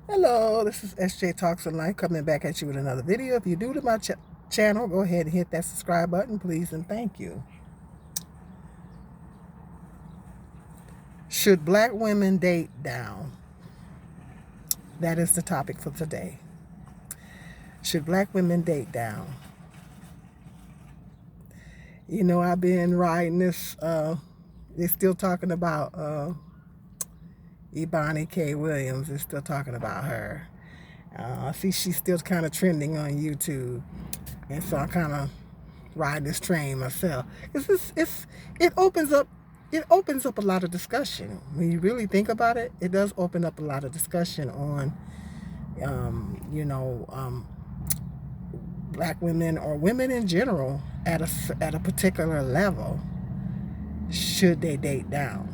Hello, this is SJ Talks in Life coming back at you with another video. If you're new to my channel, go ahead and hit that subscribe button, please, and thank you. Should black women date down? That is the topic for today. Should black women date down? You know, I've been riding this, they're still talking about Ebony K. Williams. They're still talking about her. I see she's still kind of trending on YouTube. And so I kind of ride this train myself. It opens up a lot of discussion. When you really think about it, it does open up a lot of discussion on black women or women in general at a particular level. Should they date down?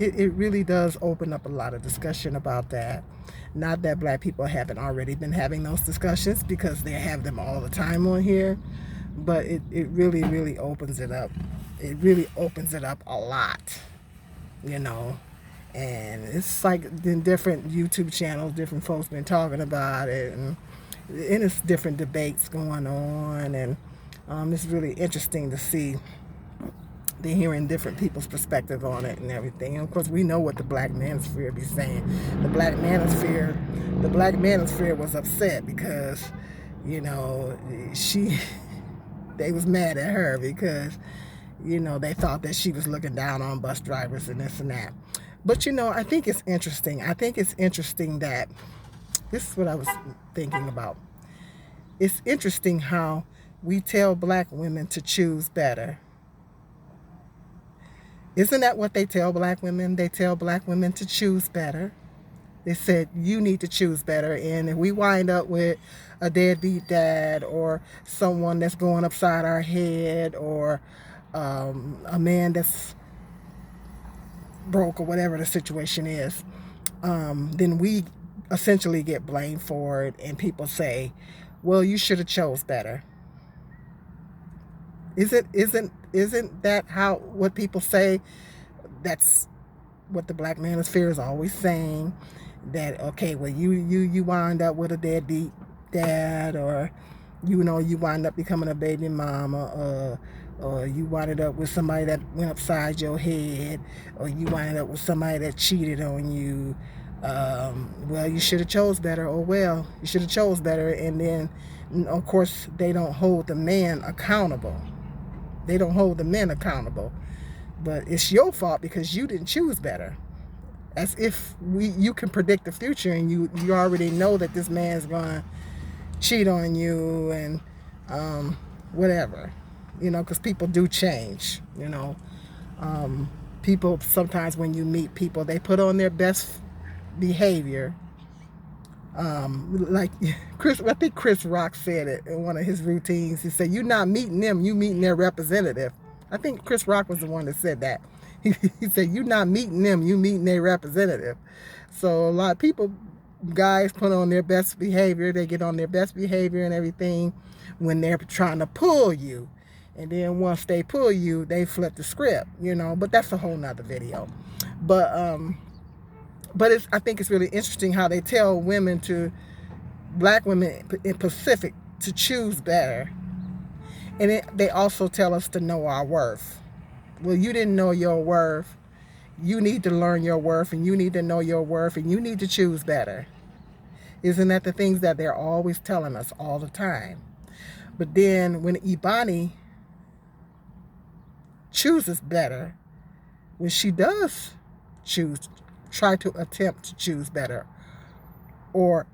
It really does open up a lot of discussion about that. Not that black people haven't already been having those discussions, because they have them all the time on here, but it really, really opens it up. It really opens it up a lot, you know. And it's like in different YouTube channels, different folks been talking about it, and it's different debates going on, and it's really interesting to see. They're hearing different people's perspective on it and everything. And of course, we know what the Black Manosphere be saying. The Black Manosphere was upset because, you know, they was mad at her because, you know, they thought that she was looking down on bus drivers and this and that. But, you know, I think it's interesting. I think it's interesting that, this is what I was thinking about. It's interesting how we tell black women to choose better. Isn't that what they tell black women? They tell black women to choose better. They said, you need to choose better. And if we wind up with a deadbeat dad, or someone that's going upside our head, or a man that's broke, or whatever the situation is, then we essentially get blamed for it. And people say, well, you should have chose better. Isn't that how, what people say? That's what the Black Manosphere is always saying. That, okay, well, you wind up with a deadbeat dad, or you know, you wind up becoming a baby mama, or you wind up with somebody that went upside your head, or you wind up with somebody that cheated on you. Well, you should have chose better. Oh well, you should have chose better. And then, of course, they don't hold the man accountable. They don't hold the men accountable. But it's your fault because you didn't choose better. As if you can predict the future, and you already know that this man's gonna cheat on you, and whatever, you know, because people do change, you know. People sometimes, when you meet people, they put on their best behavior. Like I think Chris Rock said it in one of his routines. He said, "You're not meeting them, you meeting their representative." I think Chris Rock was the one that said that. He said, "You're not meeting them, you meeting their representative." So a lot of people, guys, put on their best behavior. They get on their best behavior and everything when they're trying to pull you. And then once they pull you, they flip the script, you know. But that's a whole nother video. But I think it's really interesting how they tell women to, black women in Pacific, to choose better. And they also tell us to know our worth. Well, you didn't know your worth. You need to learn your worth, and you need to know your worth, and you need to choose better. Isn't that the things that they're always telling us all the time? But then when Ebony chooses better, when she does try to attempt to choose better, or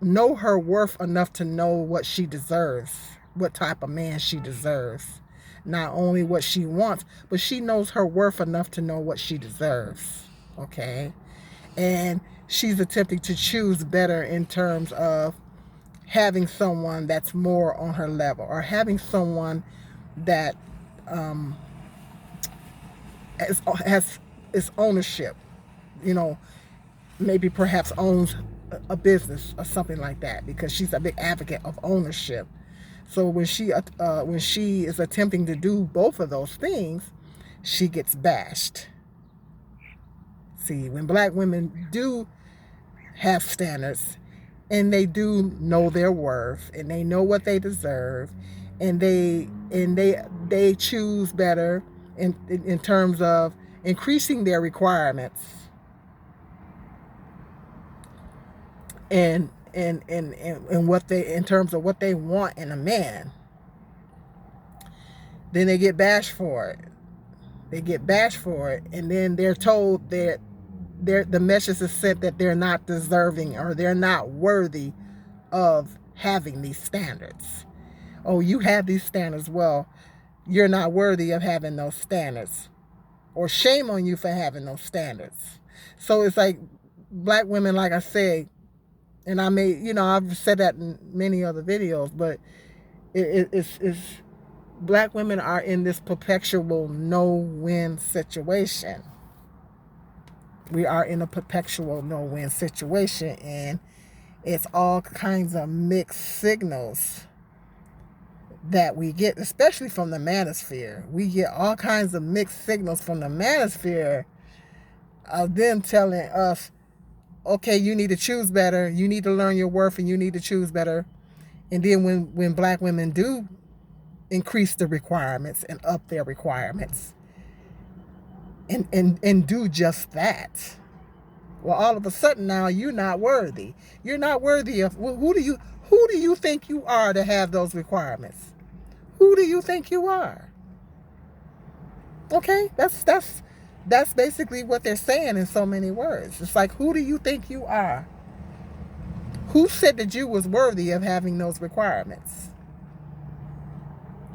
know her worth enough to know what she deserves, what type of man she deserves. Not only what she wants, but she knows her worth enough to know what she deserves. Okay? And she's attempting to choose better in terms of having someone that's more on her level, or having someone that has its ownership, you know, maybe perhaps owns a business or something like that, because she's a big advocate of ownership. So when she is attempting to do both of those things, she gets bashed. See, when black women do have standards, and they do know their worth, and they know what they deserve, and they choose better in terms of increasing their requirements and what they, in terms of what they want in a man. Then they get bashed for it. They get bashed for it, and then they're told that the message is sent that they're not deserving or they're not worthy of having these standards. Oh, you have these standards. Well, you're not worthy of having those standards. Or shame on you for having those standards. So it's like black women, like I said, and I may, I've said that in many other videos, but it's black women are in this perpetual no-win situation. We are in a perpetual no-win situation, and it's all kinds of mixed signals that we get, especially from the manosphere. We get all kinds of mixed signals from the manosphere of them telling us, okay, you need to choose better, you need to learn your worth, and you need to choose better. And then when black women do increase the requirements and up their requirements and do just that, well, all of a sudden now you're not worthy. You're not worthy of, who do you think you are to have those requirements? Who do you think you are? Okay, that's basically what they're saying in so many words. It's like, who do you think you are? Who said that you was worthy of having those requirements?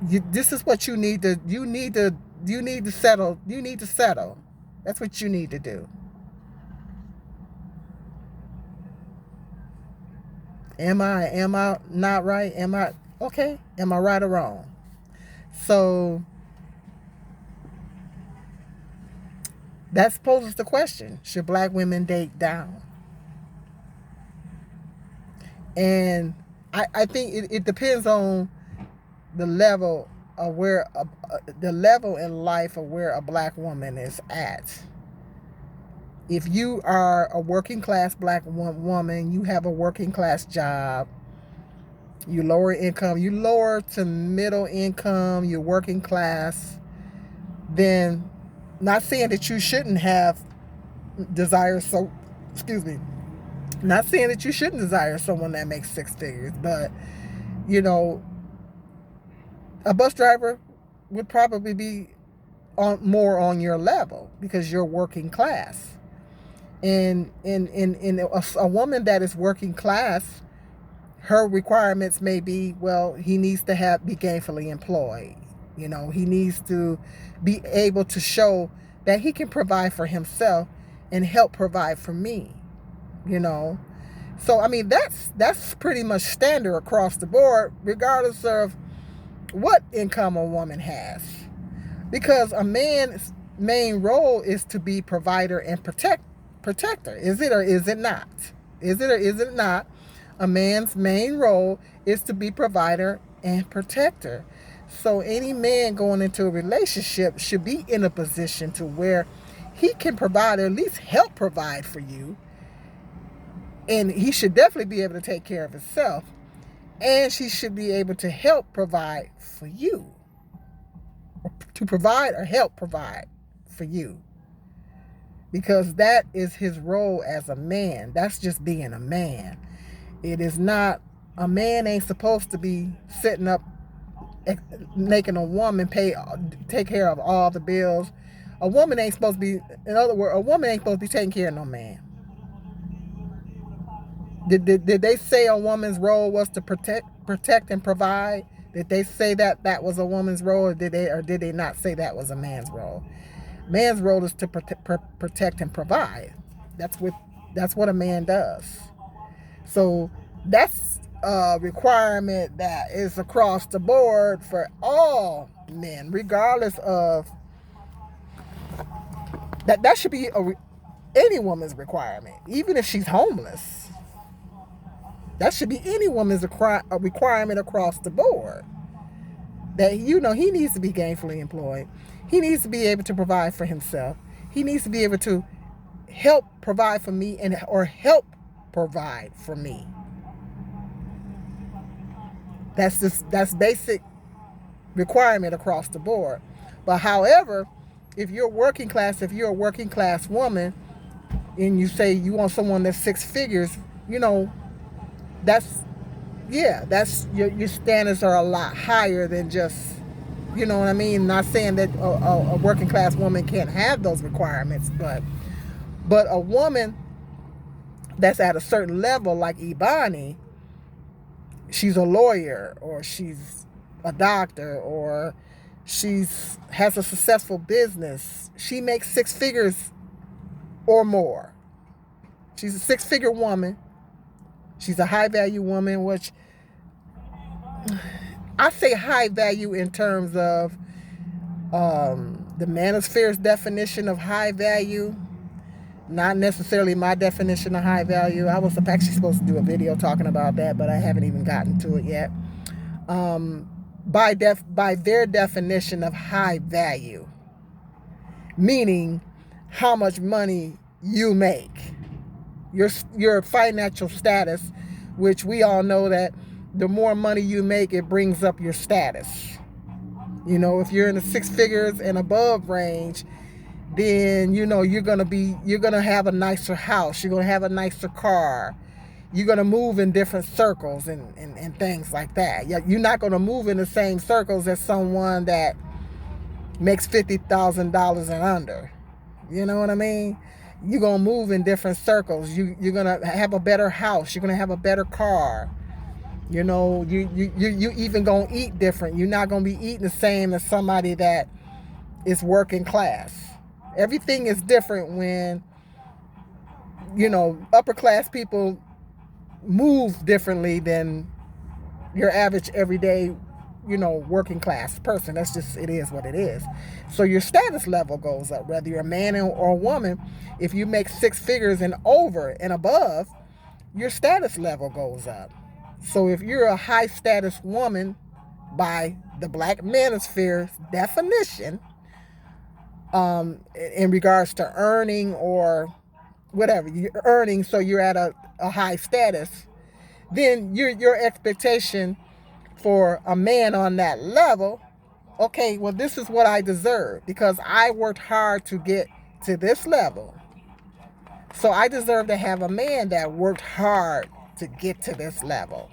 This is what you need to settle. You need to settle. That's what you need to do. Am I not right? Am I okay? Am I right or wrong? So that poses the question: should black women date down? And I think it depends on the level of where the level in life of where a black woman is at. If you are a working class black woman, you have a working class job, you lower income, you lower to middle income, you're working class, then not saying that you shouldn't have desires. So, not saying that you shouldn't desire someone that makes six figures, but a bus driver would probably be more on your level because you're working class. And a woman that is working class, her requirements may be, well, he needs to be gainfully employed. He needs to be able to show that he can provide for himself and help provide for me. So I mean, that's pretty much standard across the board, regardless of what income a woman has, because a man's main role is to be provider and protector. Is it or is it not? Is it or is it not? A man's main role is to be provider and protector. So any man going into a relationship should be in a position to where he can provide, or at least help provide for you. And he should definitely be able to take care of himself. And she should be able to help provide for you. To provide or help provide for you. Because that is his role as a man. That's just being a man. It is not, a man ain't supposed to be sitting up making a woman take care of all the bills. A woman ain't supposed to be, in other words, a woman ain't supposed to be taking care of no man. Did they say a woman's role was to protect and provide? Did they say that was a woman's role, or did they not say that was a man's role? Man's role is to protect and provide. That's what a man does. So that's a requirement that is across the board for all men, regardless of that should be any woman's requirement, even if she's homeless. That should be any woman's a requirement across the board. That, he needs to be gainfully employed. He needs to be able to provide for himself. He needs to be able to help provide for me or help provide for me. That's basic requirement across the board. But however, if you're working class, if you're a working class woman, and you say you want someone that's six figures, you know, that's that's your standards are a lot higher than just, you know what I mean. Not saying that a working class woman can't have those requirements, but a woman that's at a certain level, like Ebony, she's a lawyer, or she's a doctor, or she's has a successful business. She makes six figures or more. She's a six-figure woman. She's a high-value woman, which I say high value in terms of the manosphere's definition of high value, not necessarily my definition of high value. I was actually supposed to do a video talking about that, but I haven't even gotten to it yet. By their definition of high value, meaning how much money you make, your financial status, which we all know that the more money you make, it brings up your status. You know, if you're in the six figures and above range, then you know you're gonna have a nicer house, you're gonna have a nicer car, you're gonna move in different circles and things like that. You're not gonna move in the same circles as someone that makes $50,000 and under. You know what I mean? You're going to move in different circles. You're going to have a better house. You're going to have a better car. You know, you even going to eat different. You're not going to be eating the same as somebody that is working class. Everything is different when, you know, upper class people move differently than your average everyday, you know, working class person. That's just, it is what it is. So your status level goes up, whether you're a man or a woman. If you make six figures and over and above, your status level goes up. So if you're a high status woman by the Black Manosphere definition, in regards to earning or whatever you're earning, so you're at a high status, then your expectation for a man on that level, okay, well, this is what I deserve because I worked hard to get to this level. So I deserve to have a man that worked hard to get to this level.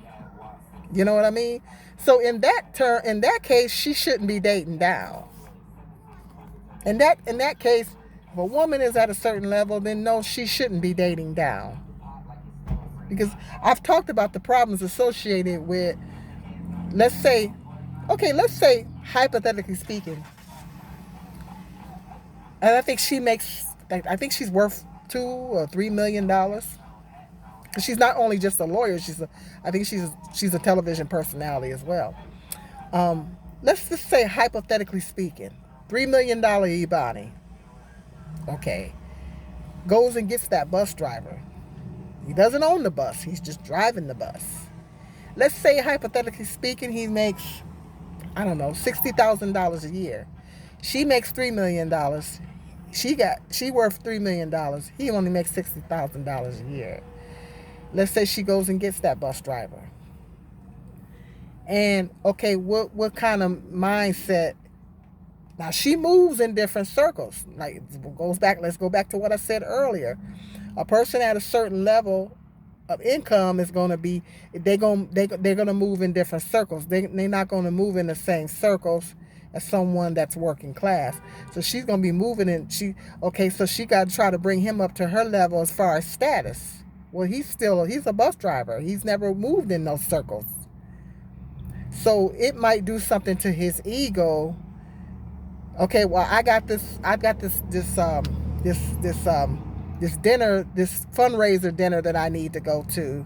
You know what I mean? So in that case, she shouldn't be dating down. In that case, if a woman is at a certain level, then no, she shouldn't be dating down. Because I've talked about the problems associated with, let's say, hypothetically speaking, and I think she's worth $2 or $3 million. She's not only just a lawyer, I think she's a television personality as well. Let's just say, hypothetically speaking, $3 million Ebony, okay, goes and gets that bus driver. He doesn't own the bus, he's just driving the bus. Let's say, hypothetically speaking, he makes, I don't know, $60,000 a year. She makes $3 million. She worth $3 million. He only makes $60,000 a year. Let's say she goes and gets that bus driver. And okay, what kind of mindset? Now she moves in different circles. Like let's go back to what I said earlier. A person at a certain level of income is going to be, they're going to move in different circles. They're not going to move in the same circles as someone that's working class. So she's going to be moving in. So she got to try to bring him up to her level as far as status. Well, he's a bus driver. He's never moved in those circles. So it might do something to his ego. Okay, well, I got this dinner, this fundraiser dinner that I need to go to.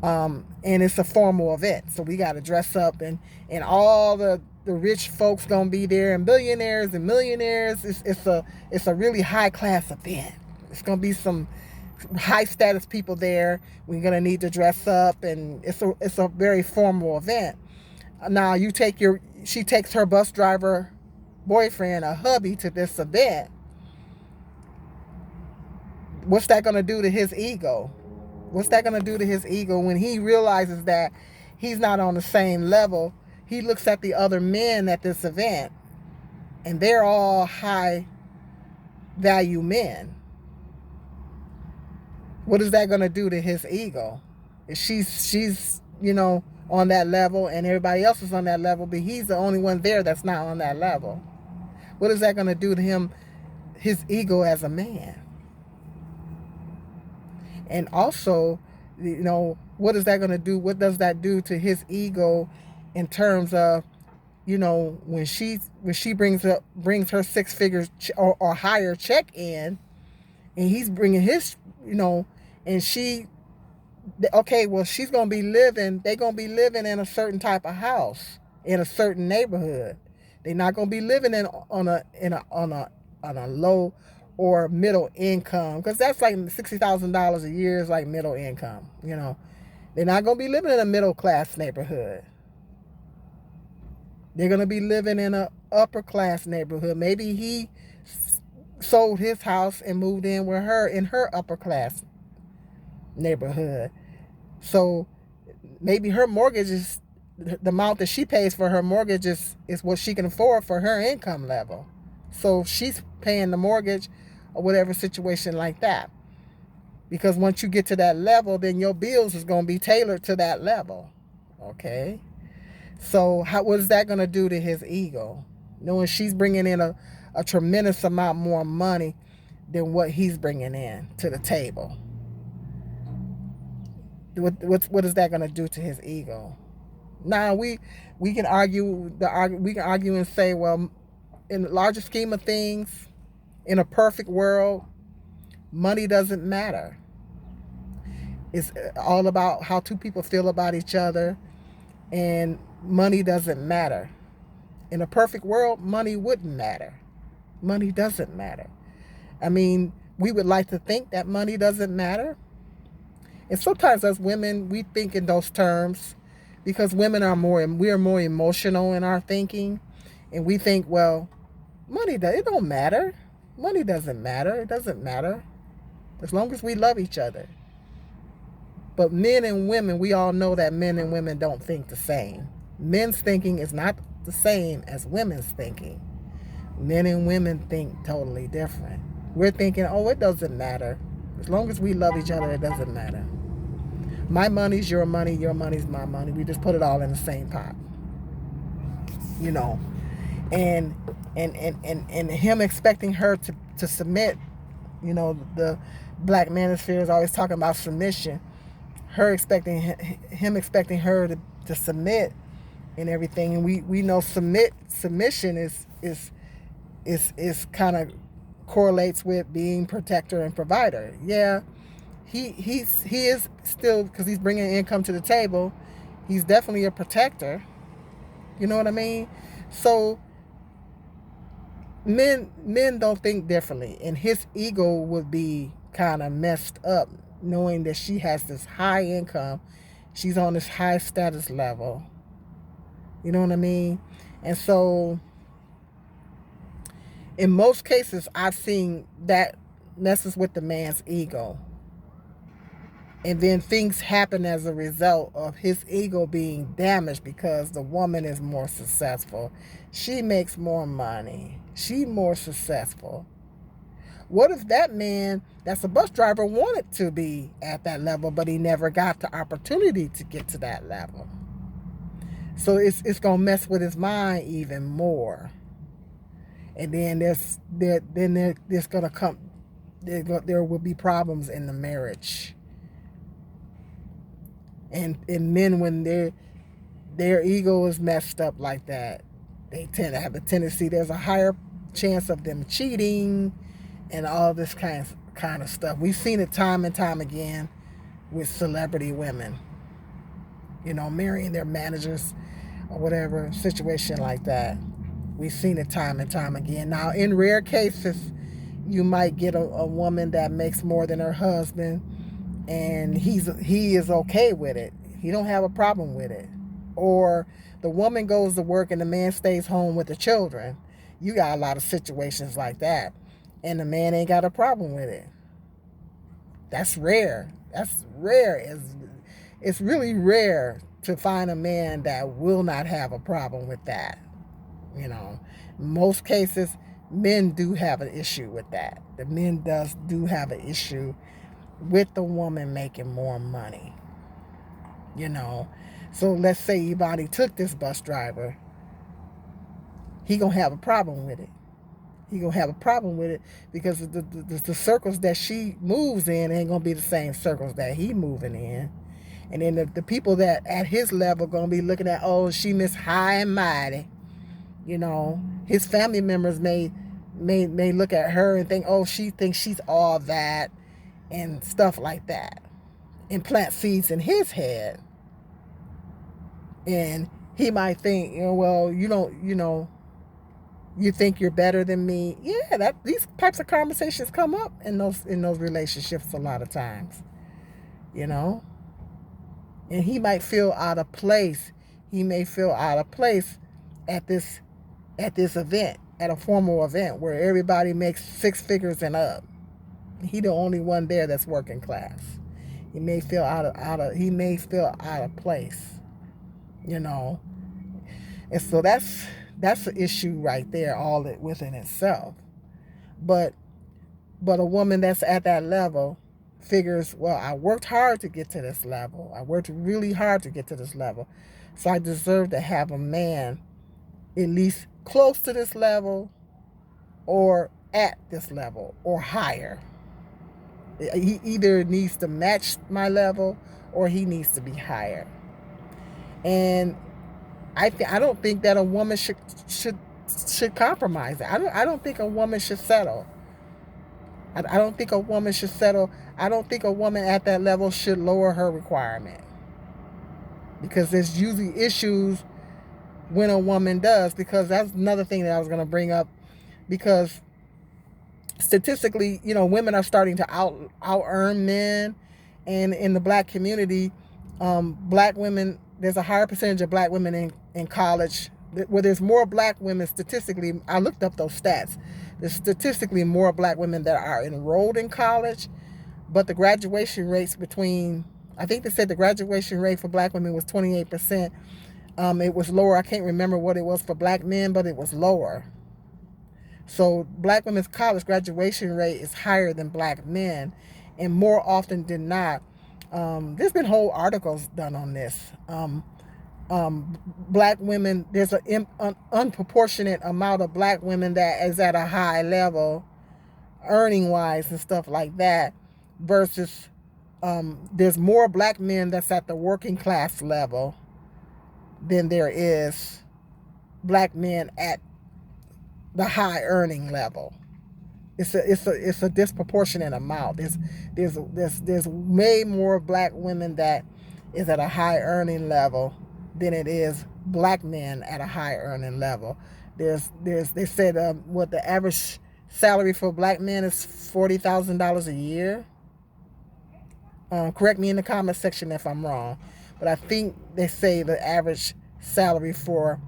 And it's a formal event. So we got to dress up and all the rich folks going to be there, and billionaires and millionaires. It's a really high class event. It's going to be some high status people there. We're going to need to dress up, and it's a very formal event. Now she takes her bus driver boyfriend, a hubby, to this event. What's that going to do to his ego? What's that going to do to his ego when he realizes that he's not on the same level? He looks at the other men at this event, and they're all high value men. What is that going to do to his ego? If she's on that level and everybody else is on that level, but he's the only one there that's not on that level. What is that going to do to him, his ego as a man? And also, what is that going to do? What does that do to his ego in terms of, when she brings her six figures or higher check in, and he's bringing his, and she, okay, well, they're going to be living in a certain type of house in a certain neighborhood. They're not going to be living on a low or middle income, because that's like $60,000 a year is like middle income. They're not going to be living in a middle class neighborhood. They're going to be living in an upper class neighborhood. Maybe he sold his house and moved in with her in her upper class neighborhood. So maybe her mortgage is, the amount that she pays for her mortgage is what she can afford for her income level. So she's paying the mortgage or whatever situation like that. Because once you get to that level, then your bills is going to be tailored to that level. Okay? So what is that going to do to his ego? Knowing she's bringing in a tremendous amount more money than what he's bringing in to the table. What is that going to do to his ego? Now we can argue and say, well, in the larger scheme of things, in a perfect world, money doesn't matter. It's all about how two people feel about each other, and money doesn't matter. In a perfect world, money wouldn't matter. Money doesn't matter. I mean, we would like to think that money doesn't matter. And sometimes as women, we think in those terms because we are more emotional in our thinking. And we think, well, it don't matter. Money doesn't matter. It doesn't matter as long as we love each other. But men and women, we all know that men and women don't think the same. Men's thinking is not the same as women's thinking. Men and women think totally different. We're thinking, it doesn't matter. As long as we love each other, it doesn't matter. My money's your money's my money. We just put it all in the same pot. And him expecting her to submit, the black manosphere is always talking about submission. Him expecting her to submit and everything. And we know submission is kind of correlates with being protector and provider. Yeah, he is still, because he's bringing income to the table. He's definitely a protector. You know what I mean? So men don't think differently, and his ego would be kind of messed up knowing that she has this high income. She's on this high status level. You know what I mean? And so in most cases, I've seen that messes with the man's ego. And then things happen as a result of his ego being damaged because the woman is more successful. She makes more money. She's more successful. What if that man that's a bus driver wanted to be at that level, but he never got the opportunity to get to that level? So it's going to mess with his mind even more. And then there will be problems in the marriage. And men, when their ego is messed up like that, they tend to have a tendency, there's a higher chance of them cheating and all this kind of stuff. We've seen it time and time again with celebrity women, marrying their managers or whatever, situation like that. We've seen it time and time again. Now, in rare cases, you might get a woman that makes more than her husband, and he is okay with it. He don't have a problem with it. Or the woman goes to work and the man stays home with the children. You got a lot of situations like that, and the man ain't got a problem with it. That's rare. That's rare. It's really rare to find a man that will not have a problem with that. You know, most cases, men do have an issue with that. The men do have an issue with the woman making more money. You know, so let's say Ebony took this bus driver, he gonna have a problem with it. He gonna have a problem with it because the circles that she moves in ain't gonna be the same circles that he moving in. And then the people that at his level gonna be looking at, oh, she Miss High and Mighty. You know, his family members may look at her and think, oh, she thinks she's all that and stuff like that, and plant seeds in his head. And he might think, well, you think you're better than me. Yeah, these types of conversations come up in those relationships a lot of times. You know, and he might feel out of place. He may feel out of place at this event, at a formal event where everybody makes 6 figures and up. He the only one there that's working class. He may feel out of place. You know, and so that's an issue right there, all within itself. But a woman that's at that level figures, well, I worked hard to get to this level. I worked really hard to get to this level. So I deserve to have a man at least close to this level or at this level or higher. He either needs to match my level or he needs to be higher. And I don't think that a woman should compromise. I don't think a woman should settle. I don't think a woman should settle. I don't think a woman at that level should lower her requirement, because there's usually issues when a woman does. Because that's another thing that I was going to bring up. Because statistically, women are starting to out earn men, and in the black community, black women, there's a higher percentage of black women in college. Where there's more black women statistically, I looked up those stats. There's statistically more black women that are enrolled in college, but the graduation rates I think they said the graduation rate for black women was 28%. It was lower. I can't remember what it was for black men, but it was lower. So black women's college graduation rate is higher than black men, and more often than not, there's been whole articles done on this. Black women, there's an unproportionate amount of black women that is at a high level, earning wise and stuff like that, versus there's more black men that's at the working class level than there is black men at the high earning level. It's a disproportionate amount. There's way more black women that is at a high earning level than it is black men at a high earning level. They said what the average salary for black men is $40,000 a year. Correct me in the comment section if I'm wrong, but I think they say the average salary for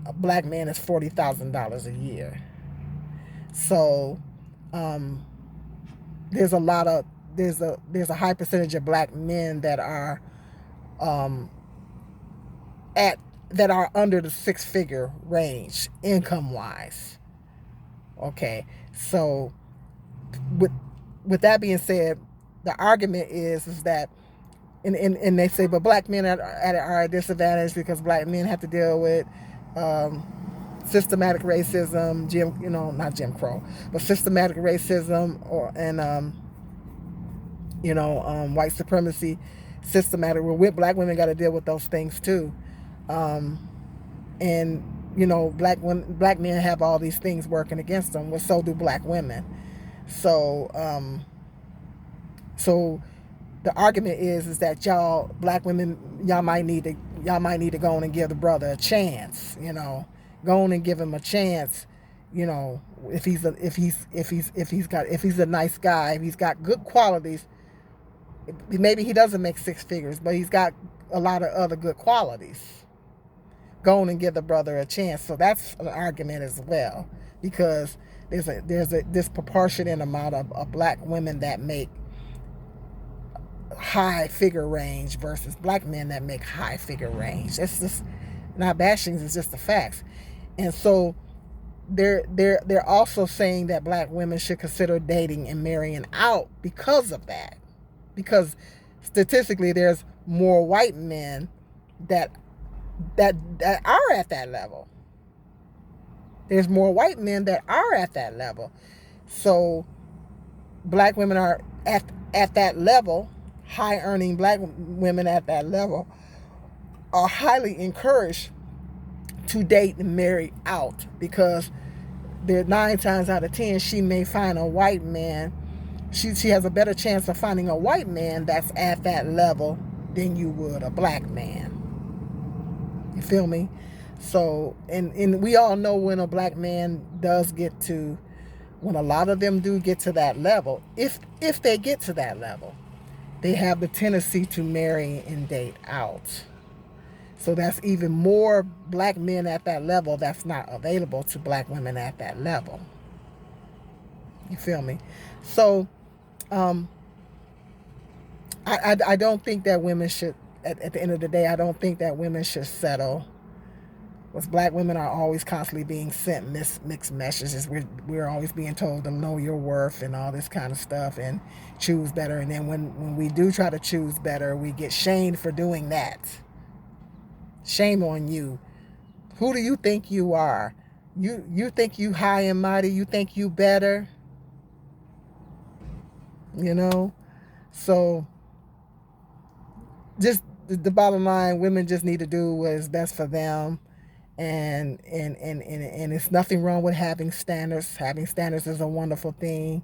a black man is $40,000 a year. So there's a high percentage of black men that are that are under the 6-figure range income wise. Okay, so with that being said, the argument is that and they say, but black men are at a disadvantage because black men have to deal with systematic racism, not Jim Crow, but systematic racism white supremacy, systematic. Well, black women got to deal with those things too, and black men have all these things working against them. Well, so do black women. So the argument is that black women, y'all might need to go on and give the brother a chance. Go on and give him a chance. If he's a nice guy, if he's got good qualities, maybe he doesn't make 6 figures, but he's got a lot of other good qualities. Go on and give the brother a chance. So that's an argument as well, because there's a disproportionate amount of black women that make high figure range versus black men that make high figure range. It's just not bashing, it's just the facts. And so they're also saying that black women should consider dating and marrying out because of that. Because statistically there's more white men that are at that level. There's more white men that are at that level. So black women are at that level, high earning black women at that level are highly encouraged to date and marry out, because they're 9 times out of 10 she may find a white man. She has a better chance of finding a white man that's at that level than you would a black man. You feel me? So, and we all know when a black man does get to, when a lot of them do get to that level, if they get to that level, they have the tendency to marry and date out. So that's even more black men at that level that's not available to black women at that level. You feel me? So, I don't think that women should, at the end of the day, I don't think that women should settle. Because black women are always constantly being sent mixed messages. We're always being told to know your worth and all this kind of stuff and choose better. And then when we do try to choose better, we get shamed for doing that. Shame on you. Who do you think you are? You think you high and mighty? You think you better? You know? So just the bottom line, women just need to do what is best for them. And it's nothing wrong with having standards. Having standards is a wonderful thing.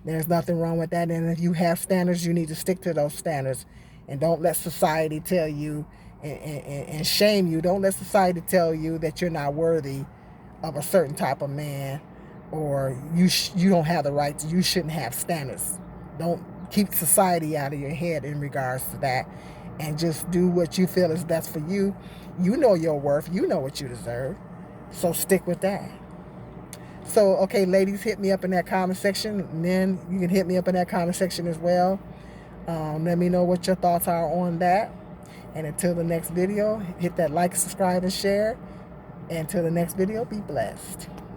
There's nothing wrong with that. And if you have standards, you need to stick to those standards. And don't let society tell you and shame you. Don't let society tell you that you're not worthy of a certain type of man, or you don't have the right to, you shouldn't have standards. Don't keep society out of your head in regards to that, and just do what you feel is best for you. You know your worth. You know what you deserve. So stick with that. So, okay, ladies, hit me up in that comment section. Men, you can hit me up in that comment section as well. Let me know what your thoughts are on that. And until the next video, hit that like, subscribe, and share. And until the next video, be blessed.